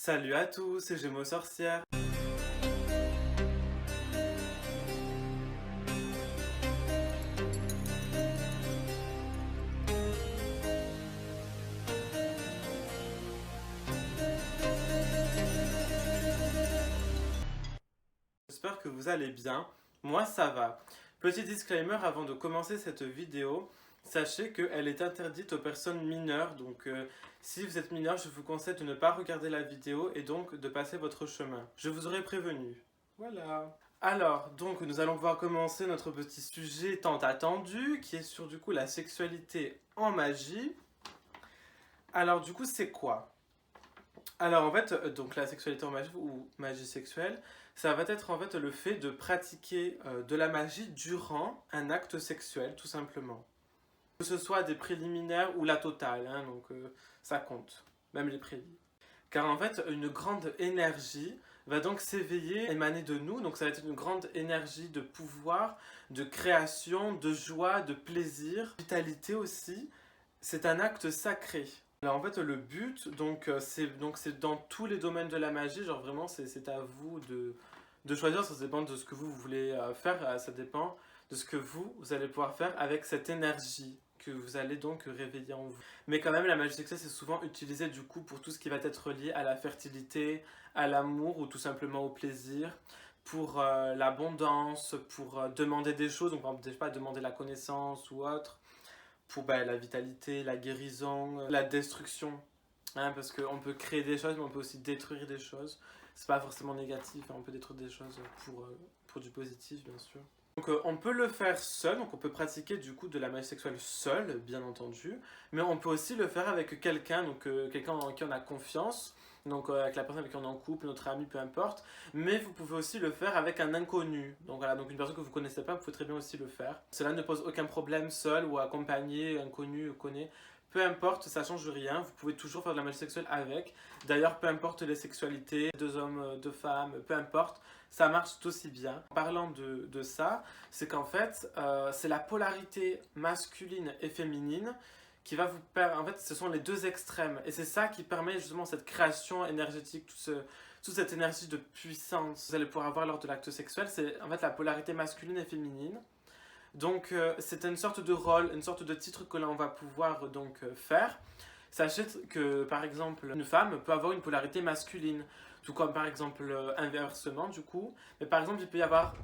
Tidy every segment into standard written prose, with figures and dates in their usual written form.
Salut à tous, c'est Gémeaux Sorcière. J'espère que vous allez bien. Moi, ça va. Petit disclaimer avant de commencer cette vidéo. Sachez qu'elle est interdite aux personnes mineures. Donc, si vous êtes mineur, je vous conseille de ne pas regarder la vidéo et donc de passer votre chemin. Je vous aurais prévenu. Voilà. Alors, donc, nous allons pouvoir commencer notre petit sujet tant attendu, qui est sur du coup la sexualité en magie. Alors, du coup, c'est quoi? Alors en fait, donc la sexualité en magie ou magie sexuelle, ça va être en fait le fait de pratiquer de la magie durant un acte sexuel, tout simplement. Que ce soit des préliminaires ou la totale, hein, donc ça compte, même les préliminaires. Car en fait, une grande énergie va donc s'éveiller, émaner de nous, donc ça va être une grande énergie de pouvoir, de création, de joie, de plaisir, vitalité aussi. C'est un acte sacré. Alors en fait le but c'est dans tous les domaines de la magie, genre vraiment c'est à vous de choisir, ça dépend de ce que vous voulez faire, ça dépend de ce que vous allez pouvoir faire avec cette énergie que vous allez donc réveiller en vous. Mais quand même la magie sexuelle c'est souvent utilisé du coup pour tout ce qui va être lié à la fertilité, à l'amour ou tout simplement au plaisir, pour l'abondance, pour demander des choses, donc par exemple, je sais pas, demander la connaissance ou autre, pour la vitalité, la guérison, la destruction. Hein, parce qu'on peut créer des choses, mais on peut aussi détruire des choses. C'est pas forcément négatif, hein, on peut détruire des choses pour du positif, bien sûr. Donc on peut le faire seul, donc on peut pratiquer du coup de la magie sexuelle seul, bien entendu, mais on peut aussi le faire avec quelqu'un, donc quelqu'un en qui on a confiance, donc avec la personne avec qui on est en couple, notre ami, peu importe, mais vous pouvez aussi le faire avec un inconnu, donc voilà, donc une personne que vous connaissez pas, vous pouvez très bien aussi le faire. Cela ne pose aucun problème seul ou accompagné, inconnu, connaît. Peu importe, ça change rien, vous pouvez toujours faire de la magie sexuelle avec. D'ailleurs, peu importe les sexualités, deux hommes, deux femmes, peu importe, ça marche tout aussi bien. En parlant de ça, c'est qu'en fait, c'est la polarité masculine et féminine qui va vous permettre. En fait, ce sont les deux extrêmes. Et c'est ça qui permet justement cette création énergétique, toute cette énergie de puissance que vous allez pouvoir avoir lors de l'acte sexuel. C'est en fait la polarité masculine et féminine. Donc c'est une sorte de rôle, une sorte de titre que l'on va pouvoir donc faire. Sachez que par exemple une femme peut avoir une polarité masculine, tout comme par exemple inversement du coup. Mais par exemple il peut y avoir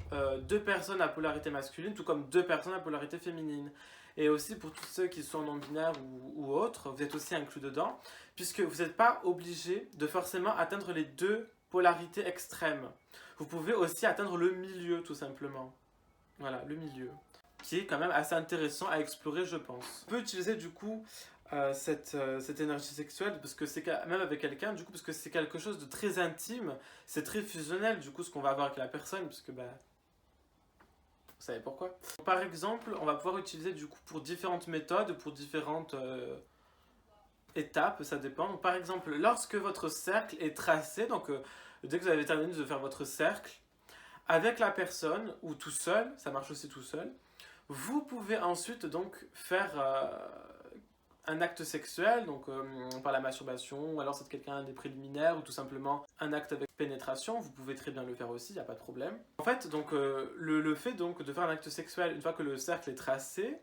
deux personnes à polarité masculine, tout comme deux personnes à polarité féminine. Et aussi pour tous ceux qui sont non-binaires ou autres, vous êtes aussi inclus dedans, puisque vous n'êtes pas obligé de forcément atteindre les deux polarités extrêmes. Vous pouvez aussi atteindre le milieu tout simplement. Voilà, le milieu qui est quand même assez intéressant à explorer, je pense. On peut utiliser du coup cette énergie sexuelle, parce que c'est même avec quelqu'un, du coup, parce que c'est quelque chose de très intime, c'est très fusionnel, du coup, ce qu'on va avoir avec la personne, parce que, vous savez pourquoi. Par exemple, on va pouvoir utiliser du coup pour différentes méthodes, pour différentes étapes, ça dépend. Donc, par exemple, lorsque votre cercle est tracé, donc dès que vous avez terminé de faire votre cercle, avec la personne, ou tout seul, ça marche aussi tout seul, vous pouvez ensuite donc faire un acte sexuel, donc par la masturbation, ou alors c'est quelqu'un des préliminaires, ou tout simplement un acte avec pénétration, vous pouvez très bien le faire aussi, il n'y a pas de problème. En fait, donc le fait donc de faire un acte sexuel une fois que le cercle est tracé,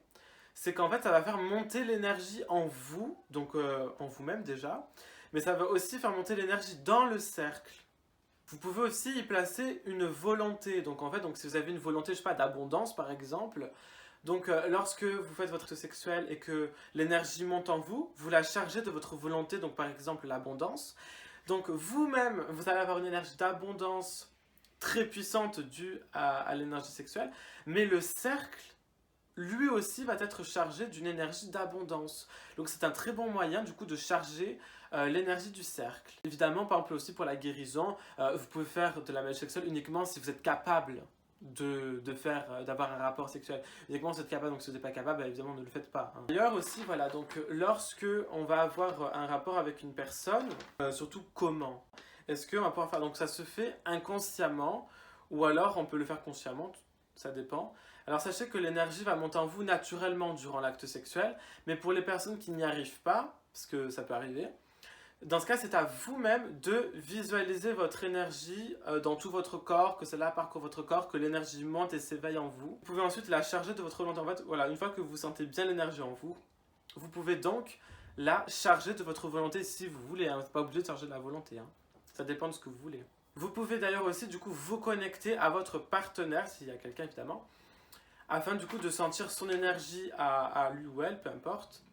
c'est qu'en fait ça va faire monter l'énergie en vous, donc en vous-même déjà, mais ça va aussi faire monter l'énergie dans le cercle. Vous pouvez aussi y placer une volonté. Donc en fait, donc si vous avez une volonté, je sais pas, d'abondance par exemple, donc lorsque vous faites votre acte sexuel et que l'énergie monte en vous, vous la chargez de votre volonté, donc par exemple l'abondance. Donc vous-même, vous allez avoir une énergie d'abondance très puissante due à l'énergie sexuelle, mais le cercle lui aussi va être chargé d'une énergie d'abondance. Donc c'est un très bon moyen du coup de charger l'énergie du cercle. Évidemment, par exemple aussi pour la guérison, vous pouvez faire de la magie sexuelle uniquement si vous êtes capable d'avoir un rapport sexuel. Uniquement si vous êtes capable, donc si vous n'êtes pas capable, évidemment ne le faites pas. Hein. D'ailleurs aussi, voilà, donc lorsque on va avoir un rapport avec une personne, surtout comment est-ce qu'on va pouvoir faire? Donc ça se fait inconsciemment ou alors on peut le faire consciemment, ça dépend. Alors sachez que l'énergie va monter en vous naturellement durant l'acte sexuel, mais pour les personnes qui n'y arrivent pas, parce que ça peut arriver, Dans ce cas, c'est à vous-même de visualiser votre énergie dans tout votre corps, que cela parcourt votre corps, que l'énergie monte et s'éveille en vous. Vous pouvez ensuite la charger de votre volonté. En fait, voilà, une fois que vous sentez bien l'énergie en vous, vous pouvez donc la charger de votre volonté si vous voulez. Hein. Vous n'êtes pas obligé de charger de la volonté. Hein. Ça dépend de ce que vous voulez. Vous pouvez d'ailleurs aussi du coup vous connecter à votre partenaire, s'il y a quelqu'un évidemment, afin du coup de sentir son énergie à lui ou elle, peu importe.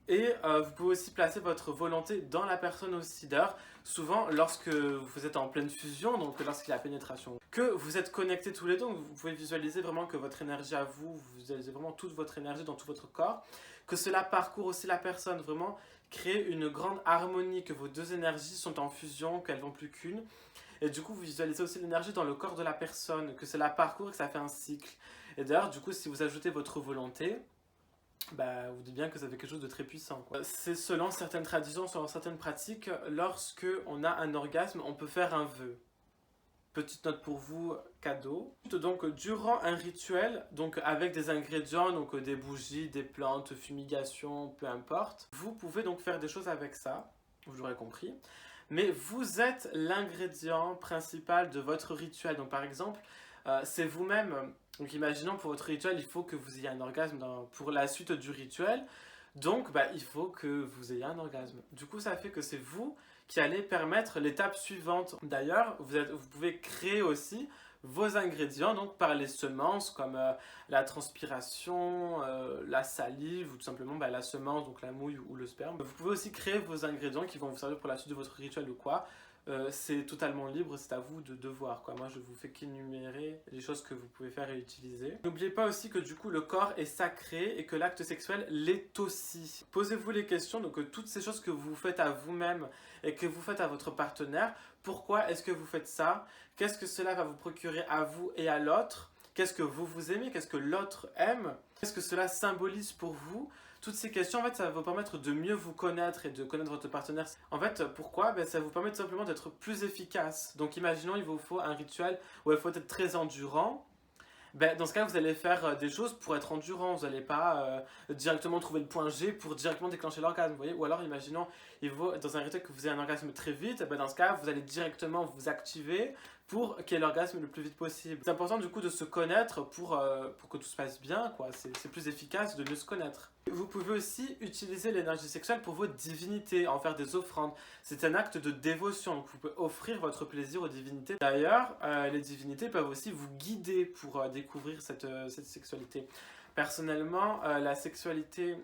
Et vous pouvez aussi placer votre volonté dans la personne aussi. D'ailleurs, souvent lorsque vous êtes en pleine fusion, donc lorsqu'il y a pénétration, que vous êtes connectés tous les deux, donc vous pouvez visualiser vraiment que votre énergie à vous, vous visualisez vraiment toute votre énergie dans tout votre corps, que cela parcourt aussi la personne, vraiment créer une grande harmonie, que vos deux énergies sont en fusion, qu'elles ne vont plus qu'une. Et du coup, vous visualisez aussi l'énergie dans le corps de la personne, que cela parcourt et que ça fait un cycle. Et d'ailleurs, du coup, si vous ajoutez votre volonté, bah, vous dites bien que ça fait quelque chose de très puissant, quoi. C'est selon certaines traditions, selon certaines pratiques, lorsque on a un orgasme, on peut faire un vœu. Petite note pour vous, cadeau. Donc, durant un rituel, donc avec des ingrédients, donc des bougies, des plantes, fumigation, peu importe, vous pouvez donc faire des choses avec ça, vous l'aurez compris. Mais vous êtes l'ingrédient principal de votre rituel. Donc, par exemple, c'est vous-même. Donc, imaginons pour votre rituel, il faut que vous ayez un orgasme pour la suite du rituel. Donc, bah, il faut que vous ayez un orgasme. Du coup, ça fait que c'est vous qui allez permettre l'étape suivante. D'ailleurs, vous pouvez créer aussi vos ingrédients donc par les semences comme la transpiration, la salive ou tout simplement bah, la semence, donc la mouille ou le sperme. Vous pouvez aussi créer vos ingrédients qui vont vous servir pour la suite de votre rituel ou quoi. C'est totalement libre, c'est à vous de voir, quoi. Moi, je vous fais qu'énumérer les choses que vous pouvez faire et utiliser. N'oubliez pas aussi que du coup, le corps est sacré et que l'acte sexuel l'est aussi. Posez-vous les questions, donc toutes ces choses que vous faites à vous-même et que vous faites à votre partenaire, pourquoi est-ce que vous faites ça? Qu'est-ce que cela va vous procurer à vous et à l'autre? Qu'est-ce que vous aimez? Qu'est-ce que l'autre aime? Qu'est-ce que cela symbolise pour vous? Toutes ces questions, en fait, ça va vous permettre de mieux vous connaître et de connaître votre partenaire. En fait, pourquoi? Ben, ça va vous permet tout simplement d'être plus efficace. Donc, imaginons, il vous faut un rituel où il faut être très endurant. Ben, dans ce cas, vous allez faire des choses pour être endurant. Vous n'allez pas directement trouver le point G pour directement déclencher l'orgasme. Vous voyez? Ou alors, imaginons, il faut, dans un rituel que vous ayez un orgasme très vite. Ben, dans ce cas, vous allez directement vous activer pour qu'il y ait l'orgasme le plus vite possible. C'est important du coup de se connaître pour que tout se passe bien, quoi. C'est plus efficace de mieux se connaître. Vous pouvez aussi utiliser l'énergie sexuelle pour vos divinités, en faire des offrandes. C'est un acte de dévotion, donc vous pouvez offrir votre plaisir aux divinités. D'ailleurs, les divinités peuvent aussi vous guider pour découvrir cette sexualité. Personnellement, la sexualité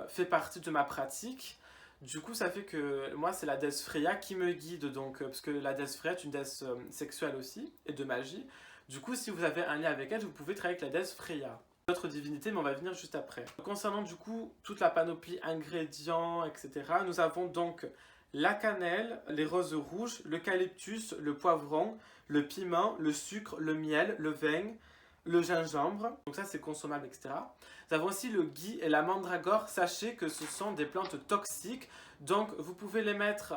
fait partie de ma pratique. Du coup, ça fait que moi, c'est la déesse Freya qui me guide, donc, parce que la déesse Freya est une déesse sexuelle aussi, et de magie. Du coup, si vous avez un lien avec elle, vous pouvez travailler avec la déesse Freya. D'autres divinités, mais on va venir juste après. Concernant du coup toute la panoplie ingrédients, etc., nous avons donc la cannelle, les roses rouges, l'eucalyptus, le poivron, le piment, le sucre, le miel, le vin, le gingembre, donc ça c'est consommable, etc. Nous avons aussi le gui et la mandragore. Sachez que ce sont des plantes toxiques, donc vous pouvez les mettre,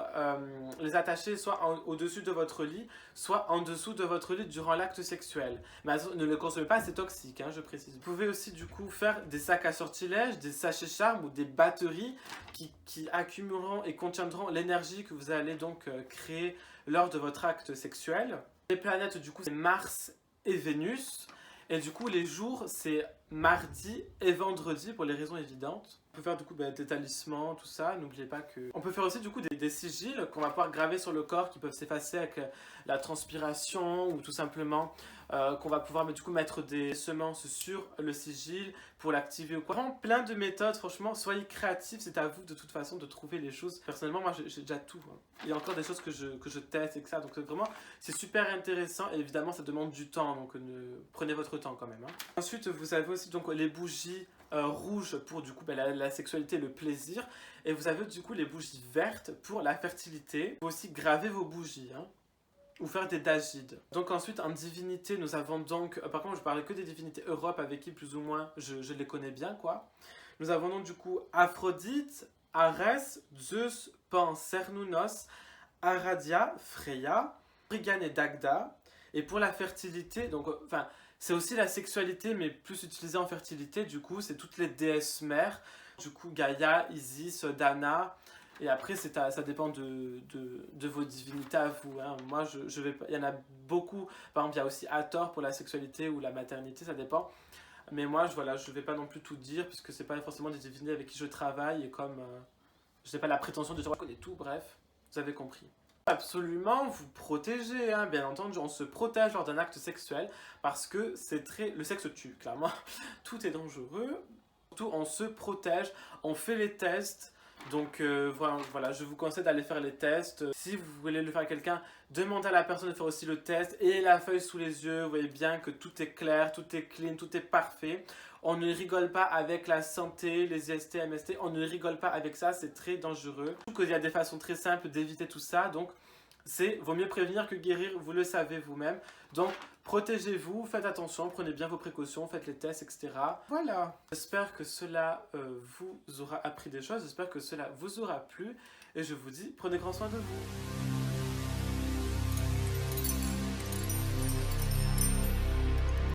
les attacher soit au-dessus de votre lit, soit en dessous de votre lit durant l'acte sexuel. Mais ne les consommez pas, c'est toxique, hein, je précise. Vous pouvez aussi du coup faire des sacs à sortilèges, des sachets charmes ou des batteries qui accumuleront et contiendront l'énergie que vous allez donc créer lors de votre acte sexuel. Les planètes du coup c'est Mars et Vénus. Et du coup, les jours, c'est mardi et vendredi pour les raisons évidentes. On peut faire du coup des talismans, tout ça. N'oubliez pas que... On peut faire aussi du coup des sigils qu'on va pouvoir graver sur le corps qui peuvent s'effacer avec la transpiration ou tout simplement qu'on va pouvoir du coup mettre des semences sur le sigil pour l'activer ou quoi. Vraiment plein de méthodes, franchement, soyez créatifs, c'est à vous de toute façon de trouver les choses. Personnellement, moi j'ai déjà tout. Hein. Il y a encore des choses que je teste et que ça, donc vraiment c'est super intéressant et évidemment ça demande du temps, donc prenez votre temps quand même. Hein. Ensuite, vous avez aussi donc les bougies rouges pour du coup la sexualité, le plaisir, et vous avez du coup les bougies vertes pour la fertilité. Vous pouvez aussi graver vos bougies. Hein. Ou faire des dagides. Donc ensuite en divinité nous avons donc, par contre je parlais que des divinités Europe avec qui plus ou moins je les connais bien quoi. Nous avons donc du coup Aphrodite, Arès, Zeus, Pan, Cernunnos, Aradia, Freya, Brigane et Dagda. Et pour la fertilité, donc enfin c'est aussi la sexualité mais plus utilisée en fertilité, du coup c'est toutes les déesses mères, du coup Gaïa, Isis, Dana, Et après, ça dépend de vos divinités à vous. Hein. Moi, je vais pas. Il y en a beaucoup. Par exemple, il y a aussi Hathor pour la sexualité ou la maternité, ça dépend. Mais moi, voilà, je vais pas non plus tout dire, puisque c'est pas forcément des divinités avec qui je travaille. Et comme je n'ai pas la prétention de dire je connais tout, bref, vous avez compris. Absolument vous protéger, hein. Bien entendu, on se protège lors d'un acte sexuel parce que c'est très. Le sexe tue, clairement. Tout est dangereux. Surtout, on se protège, on fait les tests. Donc voilà, je vous conseille d'aller faire les tests. Si vous voulez le faire à quelqu'un, demandez à la personne de faire aussi le test. Et la feuille sous les yeux, vous voyez bien que tout est clair, tout est clean, tout est parfait. On ne rigole pas avec la santé, les IST, MST, on ne rigole pas avec ça, c'est très dangereux. Il y a des façons très simples d'éviter tout ça, donc vaut mieux prévenir que guérir, vous le savez vous-même. Donc protégez-vous, faites attention, prenez bien vos précautions, faites les tests, etc. Voilà. J'espère que cela vous aura appris des choses, j'espère que cela vous aura plu. Et je vous dis, prenez grand soin de vous.